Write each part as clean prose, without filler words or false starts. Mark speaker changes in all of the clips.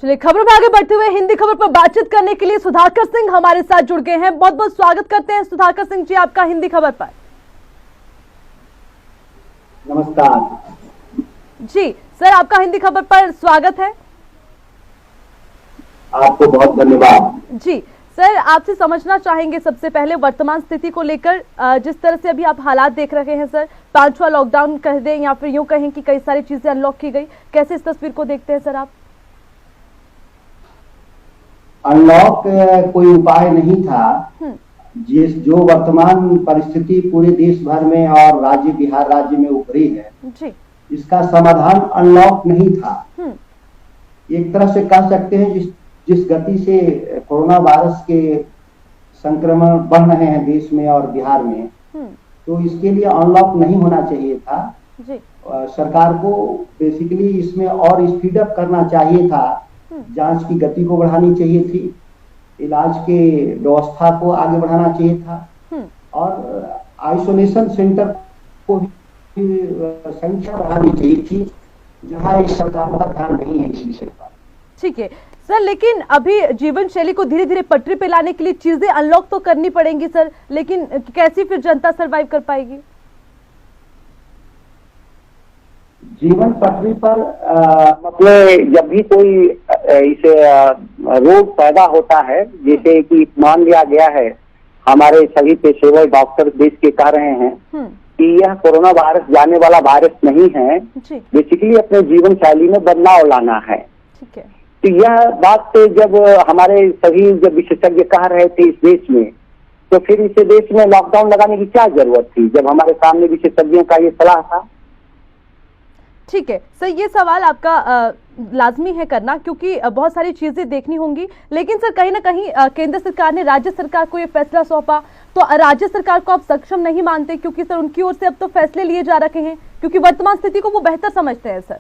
Speaker 1: चलिए खबरों में आगे बढ़ते हुए हिंदी खबर पर बातचीत करने के लिए सुधाकर सिंह हमारे साथ जुड़ गए हैं। बहुत बहुत स्वागत करते हैं सुधाकर सिंह जी आपका हिंदी खबर पर।
Speaker 2: नमस्कार
Speaker 1: जी सर, आपका हिंदी खबर पर स्वागत है।
Speaker 2: आपको बहुत धन्यवाद।
Speaker 1: जी सर, आपसे समझना चाहेंगे सबसे पहले वर्तमान स्थिति को लेकर, जिस तरह से अभी आप हालात देख रहे हैं सर, 5वां लॉकडाउन कह दें या फिर यूं कहें कि कई सारी चीजें अनलॉक की गई, कैसे इस तस्वीर को देखते हैं सर आप?
Speaker 2: अनलॉक कोई उपाय नहीं था। जो वर्तमान परिस्थिति पूरे देश भर में और राज्य बिहार राज्य में उभरी है
Speaker 1: जी,
Speaker 2: इसका समाधान अनलॉक नहीं था। एक तरह से कह सकते हैं जिस गति से कोरोना वायरस के संक्रमण बढ़ रहे हैं देश में और बिहार में, तो इसके लिए अनलॉक नहीं होना चाहिए था
Speaker 1: जी।
Speaker 2: सरकार को बेसिकली इसमें और स्पीड अप करना चाहिए था। जांच की गति को बढ़ानी चाहिए थी, इलाज के व्यवस्था को आगे बढ़ाना चाहिए था और आइसोलेशन सेंटर को भी संख्या बढ़ानी चाहिए थी, जहां इस सरकार का ध्यान नहीं है इस विषय पर।
Speaker 1: ठीक है सर, लेकिन अभी जीवन शैली को धीरे धीरे पटरी पे लाने के लिए चीजें अनलॉक तो करनी पड़ेंगी सर, लेकिन कैसी फिर जनता सरवाइव कर पाएगी?
Speaker 2: जीवन पटरी पर मतलब जब भी कोई इसे रोग पैदा होता है, जैसे कि मान लिया गया है, हमारे सभी पेशेवर डॉक्टर देश के कह रहे हैं कि यह कोरोना वायरस जाने वाला वायरस नहीं है, बेसिकली अपने जीवन शैली में बदलाव लाना है।
Speaker 1: ठीक है।
Speaker 2: तो यह बात जब हमारे सभी जब विशेषज्ञ कह रहे थे इस देश में, तो फिर इस देश में लॉकडाउन लगाने की क्या जरूरत थी जब हमारे सामने विशेषज्ञों का ये सलाह था।
Speaker 1: ठीक है सर, ये सवाल आपका लाजमी है करना, क्योंकि बहुत सारी चीजें देखनी होंगी, लेकिन सर कहीं ना कहीं केंद्र सरकार ने राज्य सरकार को ये फैसला सौंपा, तो राज्य सरकार को आप सक्षम नहीं मानते? क्योंकि सर उनकी ओर से अब तो फैसले लिए जा रखे हैं, क्योंकि वर्तमान स्थिति को वो बेहतर समझते हैं सर।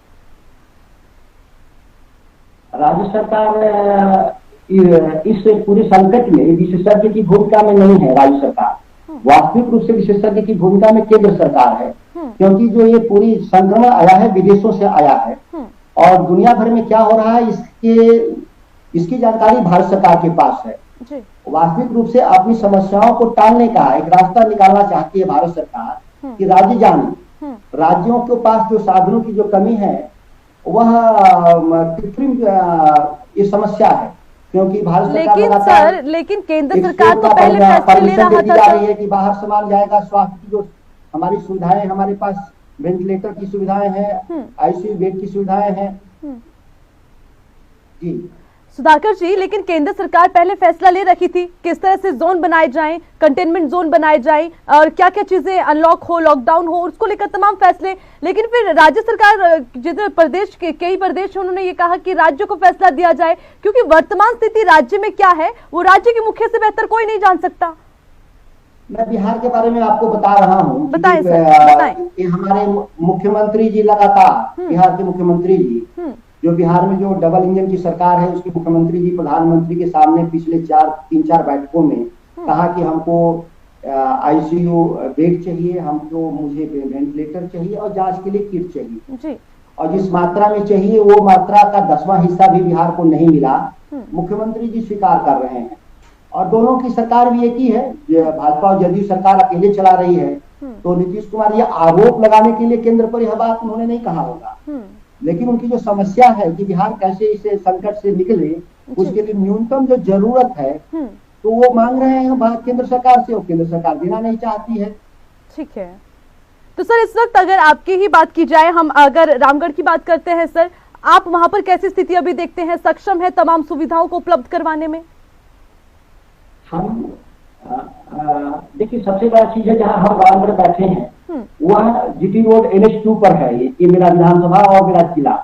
Speaker 2: राज्य सरकार इस पूरे संकट में विशेषज्ञ की भूमिका में नहीं है। राज्य सरकार वास्तविक रूप से विशेषज्ञ की भूमिका में केंद्र सरकार है, क्योंकि जो ये पूरी संक्रमण आया है विदेशों से आया है और दुनिया भर में क्या हो रहा है इसकी जानकारी भारत सरकार के पास है। वास्तविक रूप से अपनी समस्याओं को टालने का एक रास्ता निकालना चाहती है भारत सरकार कि राज्य जाने, राज्यों के पास जो साधनों की जो कमी है वह कृत्रिम ये समस्या है, क्योंकि भारत सरकार
Speaker 1: लेकिन केंद्र सरकार तो पहले फैसले ले रहा था
Speaker 2: जा रही है कि बाहर सामान जाएगा। स्वास्थ्य की जो हमारी सुविधाएं, हमारे पास वेंटिलेटर की सुविधाएं हैं, आईसीयू बेड की सुविधाएं हैं। जी
Speaker 1: सुधाकर जी, लेकिन केंद्र सरकार पहले फैसला ले रखी थी किस तरह से जोन बनाए जाएं, कंटेनमेंट जोन बनाए जाएं और क्या क्या चीजें अनलॉक हो, लॉकडाउन हो, उसको लेकर तमाम फैसले। लेकिन फिर राज्य सरकार जितने प्रदेश के कई प्रदेश उन्होंने ये कहा कि राज्य को फैसला दिया जाए, क्योंकि वर्तमान स्थिति राज्य में क्या है वो राज्य के मुखिया से बेहतर कोई नहीं जान सकता।
Speaker 2: मैं बिहार के बारे में आपको बता रहा हूँ।
Speaker 1: बताएं सर, बताएं।
Speaker 2: हमारे मुख्यमंत्री जी लगातार बिहार के मुख्यमंत्री जी जो बिहार में जो डबल इंजन की सरकार है उसके मुख्यमंत्री जी प्रधानमंत्री के सामने पिछले 3-4 बैठकों में कहा कि हमको आईसीयू बेड चाहिए, हमको मुझे वेंटिलेटर चाहिए और जांच के लिए किट चाहिए और जिस मात्रा में चाहिए वो मात्रा का 10वां हिस्सा भी बिहार को नहीं मिला। मुख्यमंत्री जी स्वीकार कर रहे हैं और दोनों की सरकार भी एक ही है, भाजपा और जदयू सरकार अकेले चला रही है। तो नीतीश कुमार ये आरोप लगाने के लिए केंद्र पर यह बात उन्होंने नहीं कहा होगा, लेकिन उनकी जो समस्या है कि बिहार कैसे इस संकट से निकले, उसके लिए न्यूनतम जो जरूरत है तो वो मांग रहे हैं केंद्र सरकार से और केंद्र सरकार देना नहीं चाहती है।
Speaker 1: ठीक है, तो सर इस वक्त अगर आपकी ही बात की जाए, हम अगर रामगढ़ की बात करते हैं सर, आप वहां पर कैसी स्थिति अभी देखते हैं? सक्षम है तमाम सुविधाओं को उपलब्ध करवाने में?
Speaker 2: हम देखिए सबसे बड़ा चीज है जहाँ हम रामगढ़ बैठे हैं वह जीटी रोड NH2 पर है। ये मेरा विधानसभा और मेरा जिला,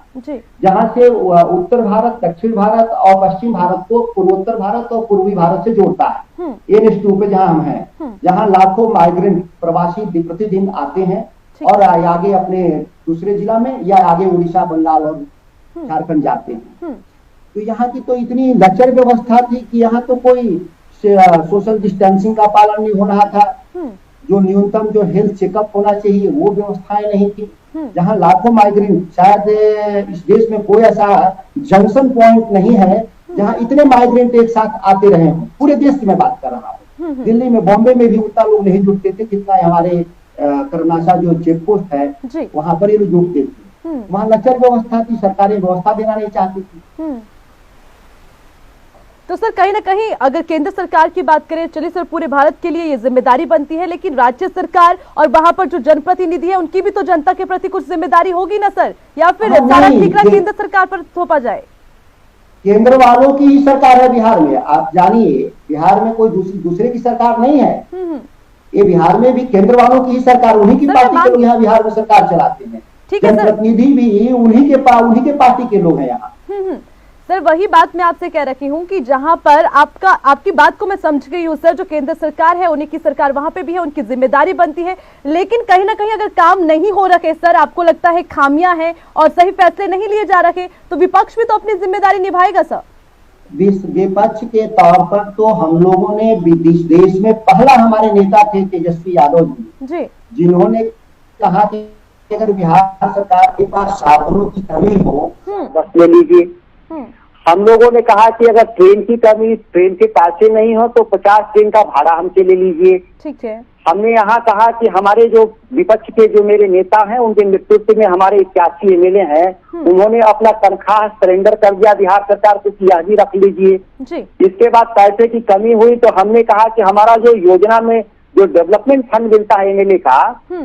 Speaker 2: जहाँ से उत्तर भारत, दक्षिण भारत और पश्चिम भारत को पूर्वोत्तर भारत और पूर्वी भारत से जोड़ता है। NH2 पे जहाँ हम हैं, जहाँ लाखों माइग्रेंट प्रवासी प्रतिदिन आते हैं और आगे अपने दूसरे जिला में या आगे उड़ीसा, बंगाल और झारखंड जाते हैं। तो यहाँ की तो इतनी लचर व्यवस्था थी कि यहाँ तो कोई सोशल डिस्टेंसिंग का पालन नहीं हो रहा था, जो न्यूनतम जो हेल्थ चेकअप होना चाहिए वो व्यवस्थाएं नहीं थी। जहां लाखों माइग्रेंट, शायद इस देश में कोई ऐसा जंक्शन पॉइंट नहीं है जहां इतने माइग्रेंट एक साथ आते रहे हों। पूरे देश की मैं बात कर रहा हूँ। दिल्ली में, बॉम्बे में भी उतना लोग नहीं जुटते थे जितना हमारे करनासा जो चेक पोस्ट है वहां पर ये लोग जुटते थे। वहां लचर व्यवस्था थी, सरकारें व्यवस्था देना नहीं चाहती थी।
Speaker 1: तो सर कहीं ना कहीं अगर केंद्र सरकार की बात करें, चलिए सर पूरे भारत के लिए ये जिम्मेदारी बनती है, लेकिन राज्य सरकार और वहां पर जो जनप्रतिनिधि है उनकी भी तो जनता के प्रति कुछ जिम्मेदारी होगी ना सर, या फिर सारा ठिकरा केंद्र सरकार पर थोपा जाए?
Speaker 2: केंद्र वालों की ही सरकार है बिहार में। आप जानिए, बिहार में कोई दूसरे की सरकार नहीं है। ये बिहार में भी केंद्र वालों की ही सरकार, उन्हीं की पार्टी के लोग यहाँ बिहार में सरकार चलाते हैं। जनप्रतिनिधि भी उन्हीं के पार्टी के लोग हैं यहाँ।
Speaker 1: सर वही बात मैं आपसे कह रही हूँ कि जहां पर आपकी बात को मैं समझ गई हूँ सर, जो केंद्र सरकार है उन्हीं की सरकार वहां पे भी है, उनकी जिम्मेदारी बनती है, लेकिन कहीं ना कहीं अगर काम नहीं हो रखे सर, आपको लगता है खामियां हैं और सही फैसले नहीं लिए जा रहे, तो विपक्ष भी तो अपनी जिम्मेदारी निभाएगा सर।
Speaker 2: विपक्ष के तौर पर तो हम लोगों ने देश में पहला हमारे नेता थे तेजस्वी यादव जी, जिन्होंने कहा कि अगर बिहार सरकार के पास साधनों की कमी हो बस ले लीजिए। हम लोगों ने कहा कि अगर ट्रेन की कमी, ट्रेन के पैसे नहीं हो तो 50 ट्रेन का भाड़ा हमसे ले लीजिए।
Speaker 1: ठीक है।
Speaker 2: हमने यहाँ कहा कि हमारे जो विपक्ष के जो मेरे नेता हैं उनके नेतृत्व में हमारे 81 एमएलए हैं, उन्होंने अपना तनख्वाह सरेंडर कर दिया बिहार सरकार को कि यह भी रख लीजिए। इसके बाद पैसे की कमी हुई तो हमने कहा कि हमारा जो योजना में जो डेवलपमेंट फंड मिलता है एमएलए का,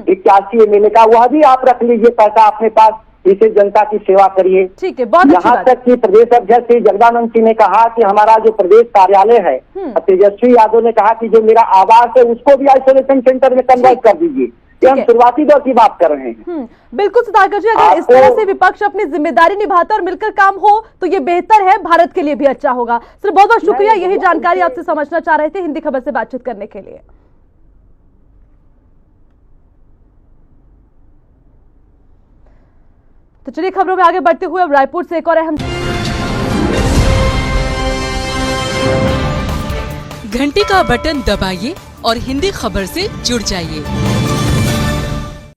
Speaker 2: 81 एमएलए का, वह भी आप रख लीजिए पैसा अपने पास, इसे जनता की सेवा करिए।
Speaker 1: ठीक है, बहुत अच्छी बात।
Speaker 2: यहाँ तक कि प्रदेश अध्यक्ष जगदानंद सिंह ने कहा कि हमारा जो प्रदेश कार्यालय है, तेजस्वी यादव ने कहा कि जो मेरा आवास है उसको भी आइसोलेशन सेंटर में कन्वर्ट कर दीजिए। ये हम शुरुआती दौर की बात कर रहे हैं।
Speaker 1: बिल्कुल सुधाकर जी, अगर इस तरह से विपक्ष अपनी जिम्मेदारी निभाता और मिलकर काम हो तो ये बेहतर है, भारत के लिए भी अच्छा होगा। सर बहुत बहुत शुक्रिया, यही जानकारी आपसे समझना चाह रहे थे, हिंदी खबर से बातचीत करने के लिए। तो चलिए खबरों में आगे बढ़ते हुए अब रायपुर से एक और अहम।
Speaker 3: घंटी का बटन दबाइए और हिंदी खबर से जुड़ जाइए।